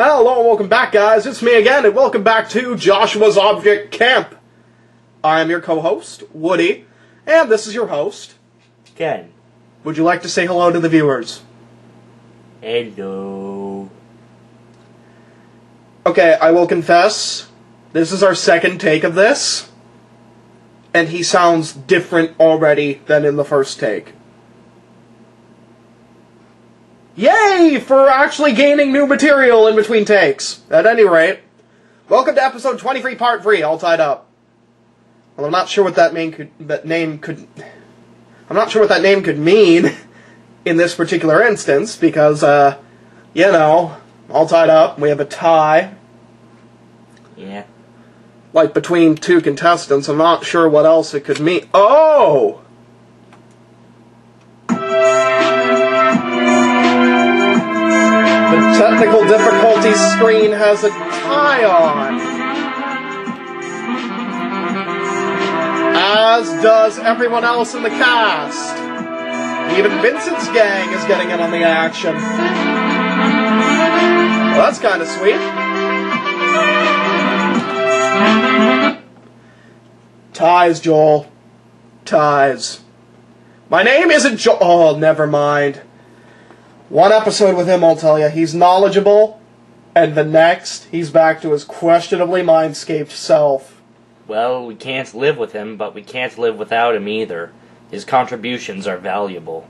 Hello and welcome back, guys. It's me again, and welcome back to Joshua's Object Camp. I am your co-host, Woody, and this is your host, Ken. Would you like to say hello to the viewers? Hello. Okay, I will confess, this is our second take of this, and he sounds different already than in the first take. Yay for actually gaining new material in between takes. At any rate, welcome to episode 23, part 3, all tied up. Well, I'm not sure what that name could mean in this particular instance because, all tied up. We have a tie. Yeah. Like between two contestants. I'm not sure what else it could mean. Oh! The technical difficulties screen has a tie on. As does everyone else in the cast. Even Vincent's gang is getting in on the action. Well, that's kind of sweet. Ties, Joel. Ties. My name isn't Joel. Oh, never mind. One episode with him, I'll tell you, he's knowledgeable, and the next, he's back to his questionably mindscaped self. Well, we can't live with him, but we can't live without him either. His contributions are valuable.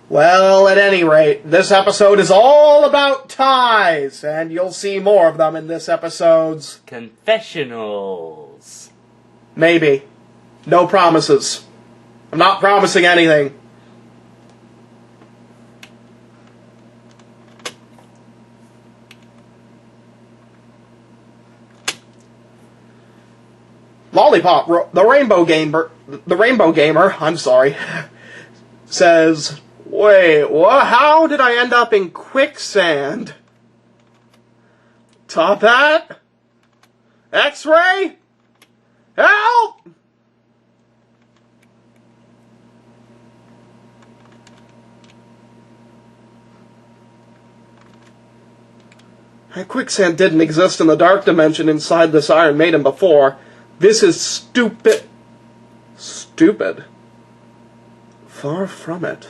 Well, at any rate, this episode is all about ties, and you'll see more of them in this episode's Confessionals. Maybe. No promises. I'm not promising anything. Lollipop, the Rainbow Gamer, I'm sorry, says, wait, what? How did I end up in quicksand? Top hat? X-ray? Help! Quicksand didn't exist in the dark dimension inside this Iron Maiden before. This is stupid. Stupid? Far from it.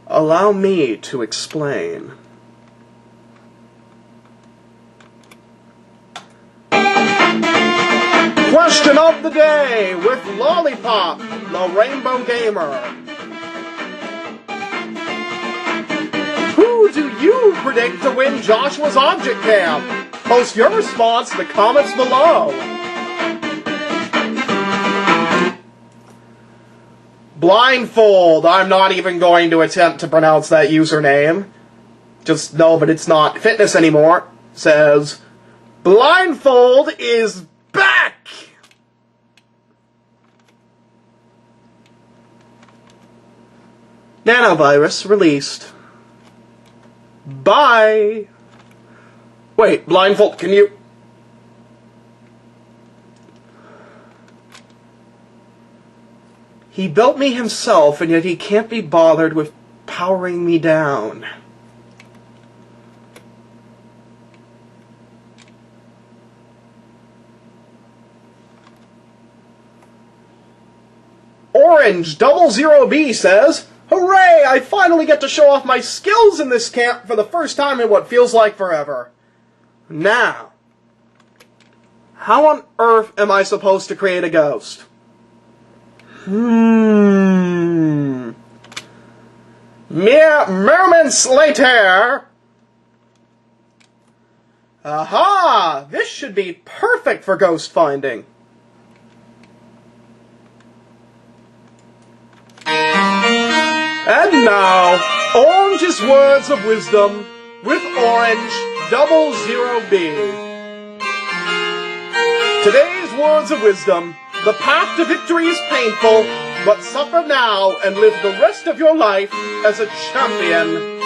Allow me to explain. Question of the day with Lollipop, the Rainbow Gamer. Who do you predict to win Joshua's Object Camp? Post your response in the comments below. Blindfold. I'm not even going to attempt to pronounce that username. Just know that it's not fitness anymore. Says, Blindfold is back! Nanovirus released. Bye! Wait, Blindfold, can you... He built me himself, and yet he can't be bothered with powering me down. Orange 00B says, hooray! I finally get to show off my skills in this camp for the first time in what feels like forever. Now, how on earth am I supposed to create a ghost? Mere moments later. Aha! This should be perfect for ghost finding. And now, Orange's words of wisdom with Orange 00B. Today's words of wisdom: the path to victory is painful, but suffer now and live the rest of your life as a champion.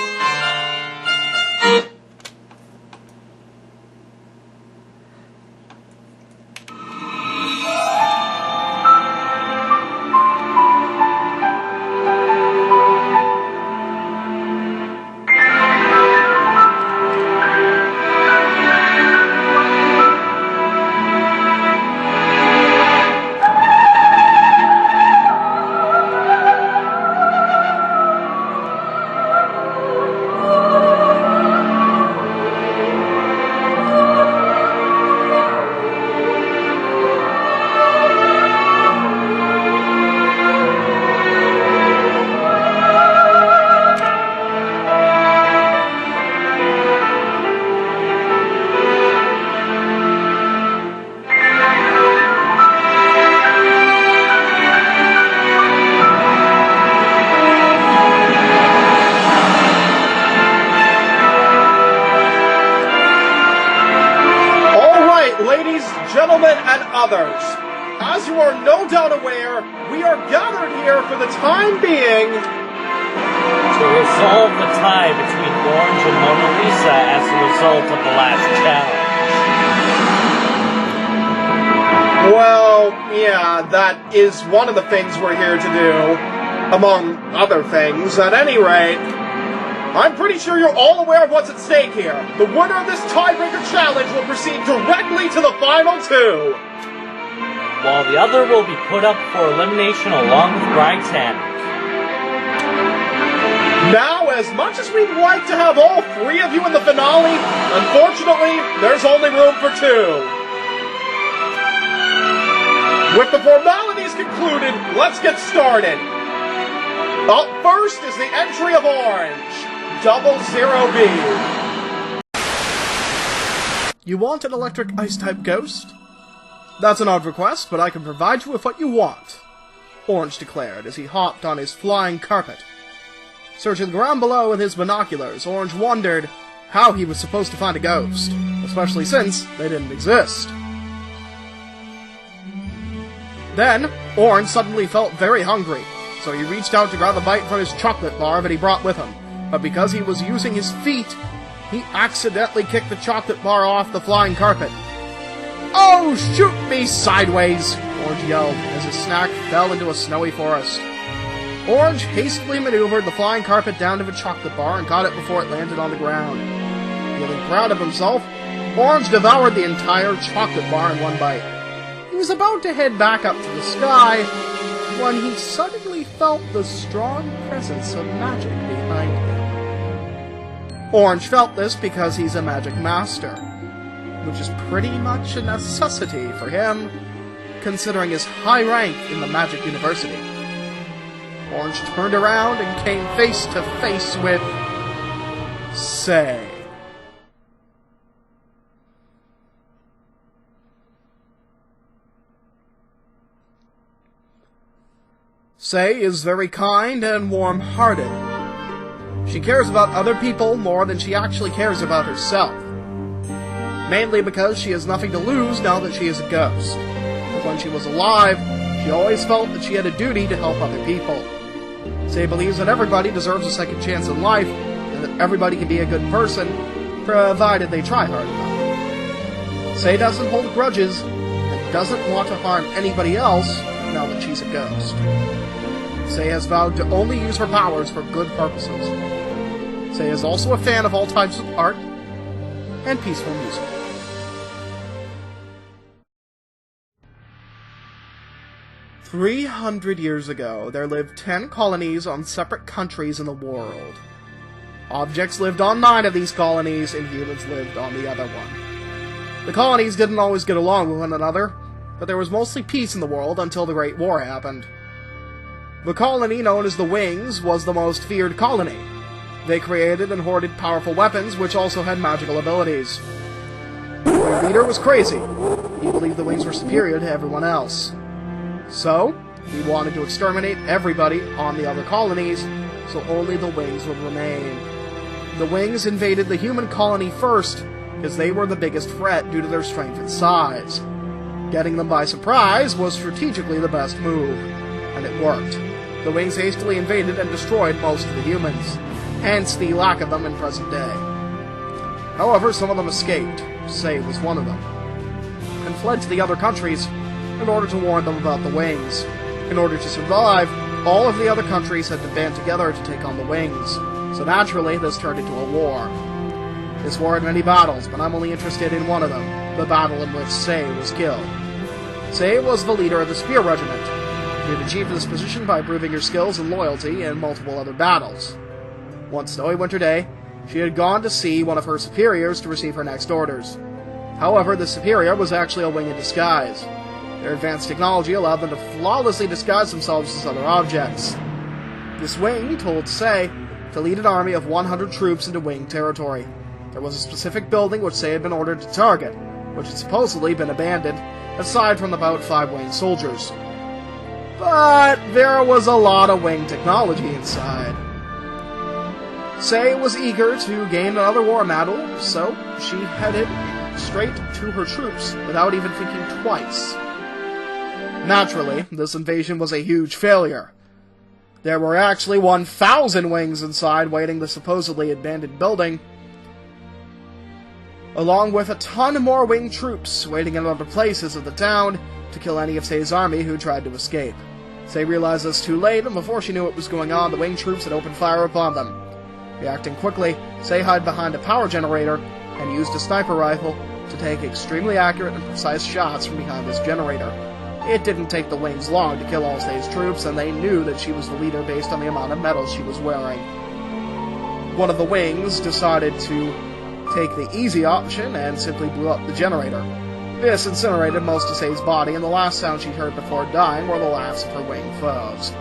others. As you are no doubt aware, we are gathered here for the time being to resolve the tie between Orange and Mona Lisa as a result of the last challenge. Well, yeah, that is one of the things we're here to do, among other things. At any rate, I'm pretty sure you're all aware of what's at stake here. The winner of this tiebreaker challenge will proceed directly to the final two, while the other will be put up for elimination along with Brighton. Now, as much as we'd like to have all three of you in the finale, unfortunately, there's only room for two. With the formalities concluded, let's get started. Up first is the entry of Orange, 00B. You want an electric ice-type ghost? That's an odd request, but I can provide you with what you want, Orange declared as he hopped on his flying carpet. Searching the ground below with his binoculars, Orange wondered how he was supposed to find a ghost, especially since they didn't exist. Then, Orange suddenly felt very hungry, so he reached out to grab a bite from his chocolate bar that he brought with him. But because he was using his feet, he accidentally kicked the chocolate bar off the flying carpet. "Oh, shoot me sideways!" Orange yelled as his snack fell into a snowy forest. Orange hastily maneuvered the flying carpet down to the chocolate bar and caught it before it landed on the ground. Feeling proud of himself, Orange devoured the entire chocolate bar in one bite. He was about to head back up to the sky when he suddenly felt the strong presence of magic behind him. Orange felt this because he's a magic master, which is pretty much a necessity for him, considering his high rank in the Magic University. Orange turned around and came face to face with Say. Say is very kind and warm-hearted. She cares about other people more than she actually cares about herself. Mainly because she has nothing to lose now that she is a ghost. But when she was alive, she always felt that she had a duty to help other people. Say believes that everybody deserves a second chance in life, and that everybody can be a good person, provided they try hard enough. Say doesn't hold grudges, and doesn't want to harm anybody else now that she's a ghost. Say has vowed to only use her powers for good purposes. Say is also a fan of all types of art and peaceful music. "300 years ago, there lived 10 colonies on separate countries in the world. Objects lived on 9 of these colonies, and humans lived on the other one. The colonies didn't always get along with one another, but there was mostly peace in the world until the Great War happened. The colony known as the Wings was the most feared colony. They created and hoarded powerful weapons, which also had magical abilities. Their leader was crazy. He believed the Wings were superior to everyone else. So, he wanted to exterminate everybody on the other colonies, so only the Wings would remain. The Wings invaded the human colony first, because they were the biggest threat due to their strength and size. Getting them by surprise was strategically the best move, and it worked. The Wings hastily invaded and destroyed most of the humans, hence the lack of them in present day. However, some of them escaped. Say was one of them, and fled to the other countries in order to warn them about the Wings. In order to survive, all of the other countries had to band together to take on the Wings, so naturally this turned into a war. This war had many battles, but I'm only interested in one of them, the battle in which Say was killed. Say was the leader of the Spear Regiment. She had achieved this position by proving her skills and loyalty in multiple other battles. One snowy winter day, she had gone to see one of her superiors to receive her next orders. However, the superior was actually a wing in disguise. Their advanced technology allowed them to flawlessly disguise themselves as other objects. This wing told Say to lead an army of 100 troops into Wing territory. There was a specific building which Say had been ordered to target, which had supposedly been abandoned, aside from about 5 Wing soldiers. But there was a lot of Wing technology inside. Say was eager to gain another war medal, so she headed straight to her troops without even thinking twice. Naturally, this invasion was a huge failure. There were actually 1,000 wings inside waiting the supposedly abandoned building, along with a ton more wing troops waiting in other places of the town to kill any of Sei's army who tried to escape. Sei realized this too late, and before she knew what was going on, the wing troops had opened fire upon them. Reacting quickly, Sei hid behind a power generator and used a sniper rifle to take extremely accurate and precise shots from behind this generator. It didn't take the wings long to kill all Sei's troops, and they knew that she was the leader based on the amount of medals she was wearing. One of the wings decided to take the easy option and simply blew up the generator. This incinerated most of Sei's body, and the last sound she heard before dying were the laughs of her winged foes.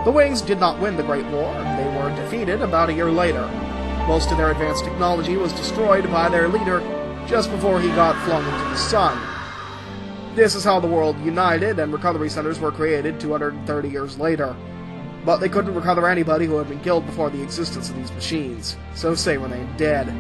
The Wings did not win the Great War. They were defeated about a year later. Most of their advanced technology was destroyed by their leader just before he got flung into the sun. This is how the world united, and recovery centers were created 230 years later. But they couldn't recover anybody who had been killed before the existence of these machines, so Sei remained dead.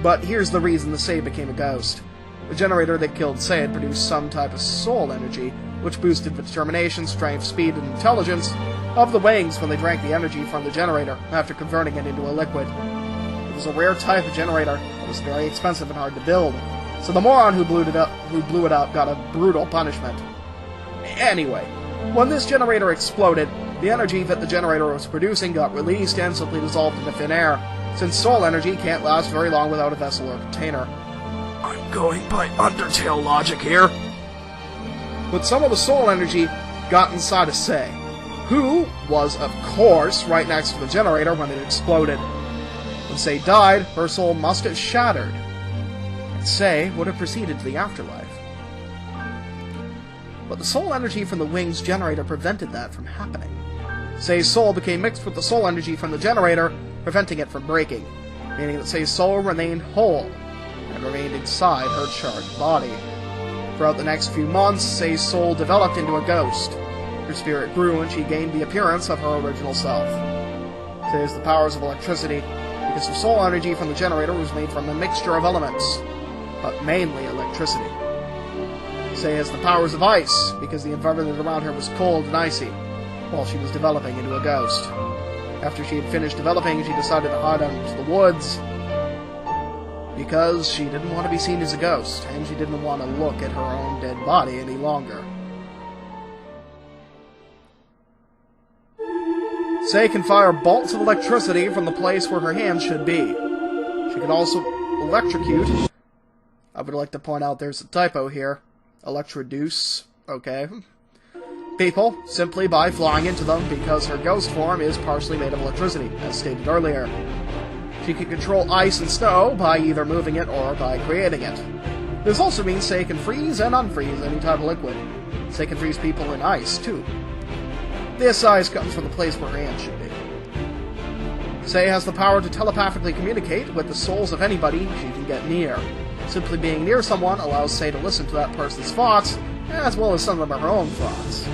But here's the reason the Sei became a ghost. The generator that killed Sei had produced some type of soul energy, which boosted the determination, strength, speed, and intelligence of the Wings when they drank the energy from the generator after converting it into a liquid. It was a rare type of generator that was very expensive and hard to build, so the moron who blew it up got a brutal punishment. Anyway, when this generator exploded, the energy that the generator was producing got released and simply dissolved into thin air, since soul energy can't last very long without a vessel or container. I'm going by Undertale logic here. But some of the soul energy got inside of Sei, who was, of course, right next to the generator when it exploded. When Sei died, her soul must have shattered, and Sei would have proceeded to the afterlife. But the soul energy from the Wings generator prevented that from happening. Sei's soul became mixed with the soul energy from the generator, preventing it from breaking, meaning that Sei's soul remained whole, and remained inside her charred body. Throughout the next few months, Sei's soul developed into a ghost. Her spirit grew, and she gained the appearance of her original self. Sei has the powers of electricity, because her soul energy from the generator was made from a mixture of elements, but mainly electricity. Sei has the powers of ice, because the environment around her was cold and icy, while she was developing into a ghost. After she had finished developing, she decided to hide out into the woods, because she didn't want to be seen as a ghost, and she didn't want to look at her own dead body any longer. Sei can fire bolts of electricity from the place where her hands should be. She can also electrocute. I would like to point out there's a typo here. Electroduce. Okay. People, simply by flying into them, because her ghost form is partially made of electricity, as stated earlier. She can control ice and snow by either moving it or by creating it. This also means Sei can freeze and unfreeze any type of liquid. Sei can freeze people in ice, too. This ice comes from the place where her hands should be. Sei has the power to telepathically communicate with the souls of anybody she can get near. Simply being near someone allows Sei to listen to that person's thoughts, as well as some of her own thoughts.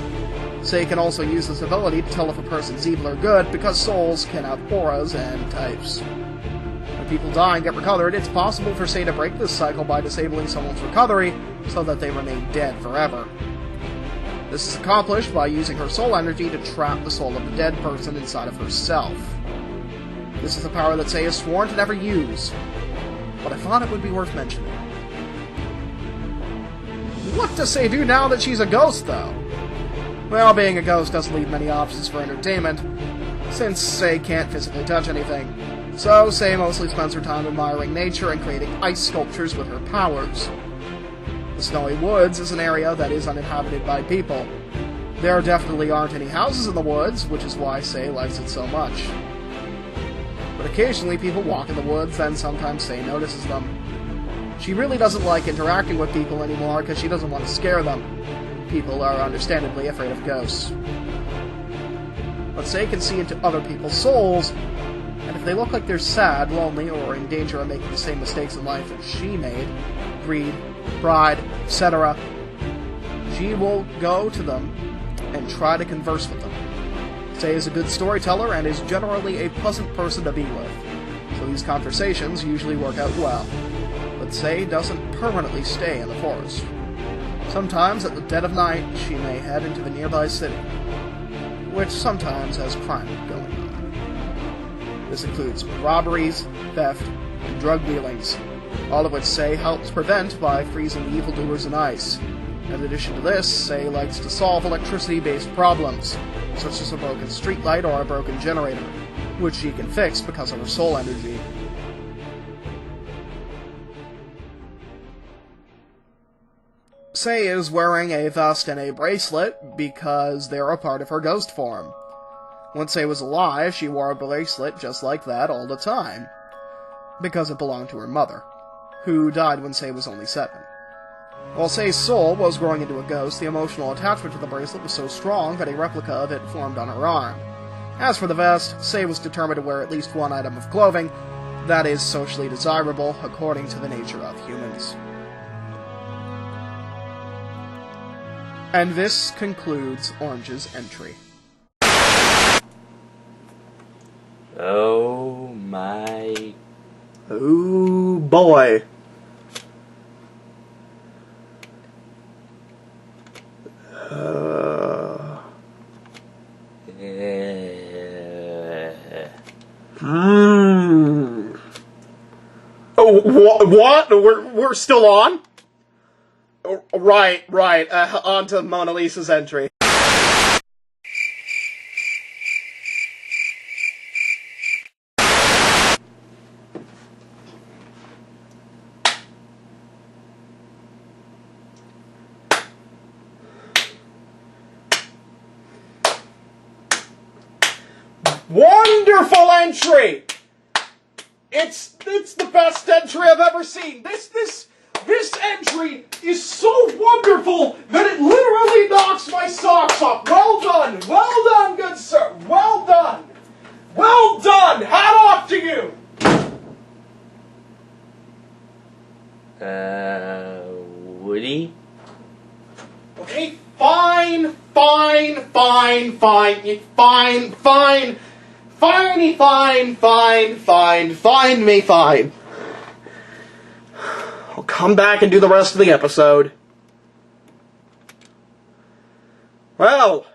Sei can also use this ability to tell if a person's evil or good, because souls can have auras and types. When people die and get recovered, it's possible for Sei to break this cycle by disabling someone's recovery, so that they remain dead forever. This is accomplished by using her soul energy to trap the soul of the dead person inside of herself. This is a power that Sei has sworn to never use, but I thought it would be worth mentioning. What does Sei do now that she's a ghost, though? Well, being a ghost doesn't leave many options for entertainment, since Sei can't physically touch anything. So, Sei mostly spends her time admiring nature and creating ice sculptures with her powers. The Snowy Woods is an area that is uninhabited by people. There definitely aren't any houses in the woods, which is why Sei likes it so much. But occasionally people walk in the woods, and sometimes Sei notices them. She really doesn't like interacting with people anymore because she doesn't want to scare them. People are understandably afraid of ghosts. But Sei can see into other people's souls, and if they look like they're sad, lonely, or in danger of making the same mistakes in life that she made, greed, pride, etc., she will go to them and try to converse with them. Sei is a good storyteller and is generally a pleasant person to be with, so these conversations usually work out well. But Sei doesn't permanently stay in the forest. Sometimes at the dead of night, she may head into the nearby city, which sometimes has crime going on. This includes robberies, theft, and drug dealings, all of which Sei helps prevent by freezing evildoers in ice. In addition to this, Sei likes to solve electricity-based problems, such as a broken streetlight or a broken generator, which she can fix because of her soul energy. Sei is wearing a vest and a bracelet because they're a part of her ghost form. When Sei was alive, she wore a bracelet just like that all the time, because it belonged to her mother, who died when Sei was only 7. While Sei's soul was growing into a ghost, the emotional attachment to the bracelet was so strong that a replica of it formed on her arm. As for the vest, Sei was determined to wear at least one item of clothing that is socially desirable according to the nature of humans. And this concludes Orange's entry. Oh my... Ooh, boy. Oh, what? We're still on? Right. On to Mona Lisa's entry. Wonderful entry! It's the best entry I've ever seen. This entry is so wonderful that it literally knocks my socks off. Well done, good sir. Well done. Hat off to you. Woody? Okay, fine. Find me fine. I'll come back and do the rest of the episode. Well,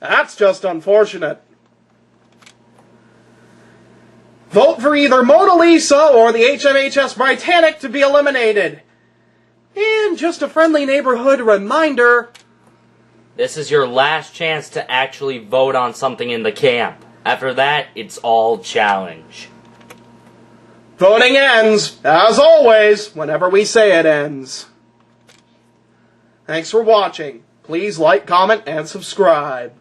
that's just unfortunate. Vote for either Mona Lisa or the HMHS Britannic to be eliminated. And just a friendly neighborhood reminder... This is your last chance to actually vote on something in the camp. After that, it's all challenge. Voting ends, as always, whenever we say it ends. Thanks for watching. Please like, comment, and subscribe.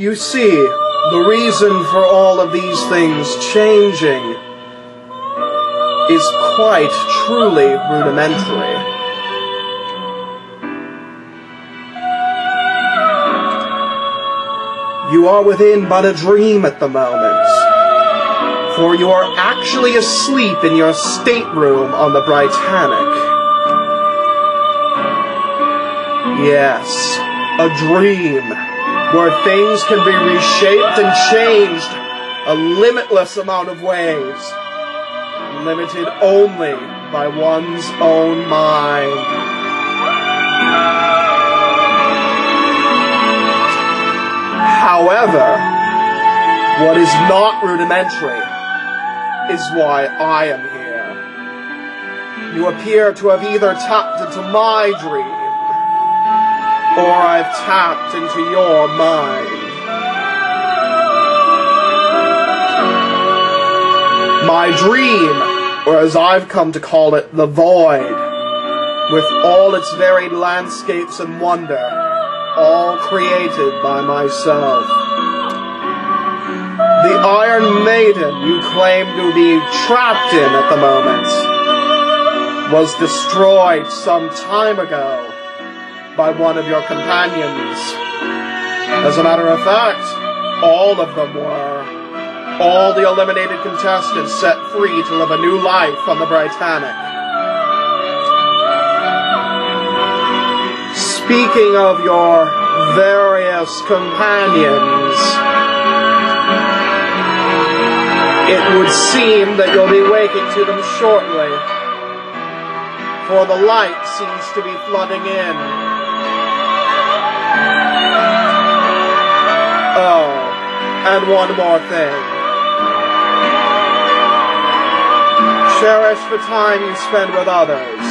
You see, the reason for all of these things changing is quite truly rudimentary. You are within but a dream at the moment, for you are actually asleep in your stateroom on the Britannic. Yes, a dream. Where things can be reshaped and changed a limitless amount of ways, limited only by one's own mind. However, what is not rudimentary is why I am here. You appear to have either tapped into my dream, or I've tapped into your mind. My dream, or as I've come to call it, the void, with all its varied landscapes and wonder, all created by myself. The Iron Maiden you claim to be trapped in at the moment was destroyed some time ago by one of your companions. As a matter of fact, all of them were. All the eliminated contestants set free to live a new life on the Britannic. Speaking of your various companions, it would seem that you'll be waking to them shortly, for the light seems to be flooding in. Oh, and one more thing. Cherish the time you spend with others.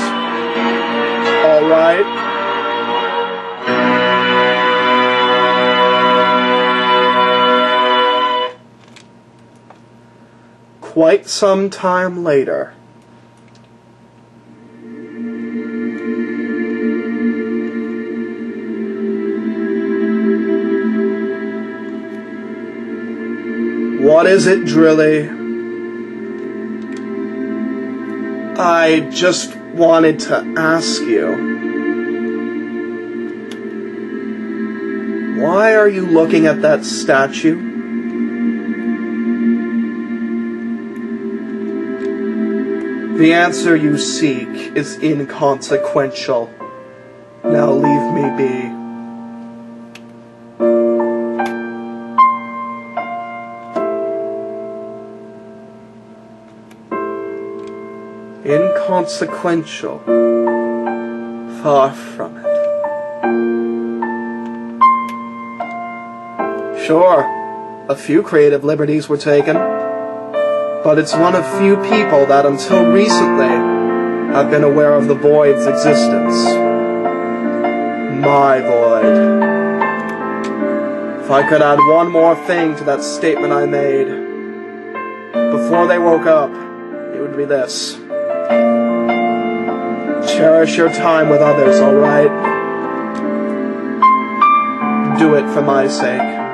All right? Quite some time later. What is it, Drilly? I just wanted to ask you. Why are you looking at that statue? The answer you seek is inconsequential. Now leave me be. Inconsequential. Far from it. Sure, a few creative liberties were taken, but it's one of few people that until recently have been aware of the void's existence. My void. If I could add one more thing to that statement I made before they woke up, it would be this. Cherish your time with others, alright? Do it for my sake.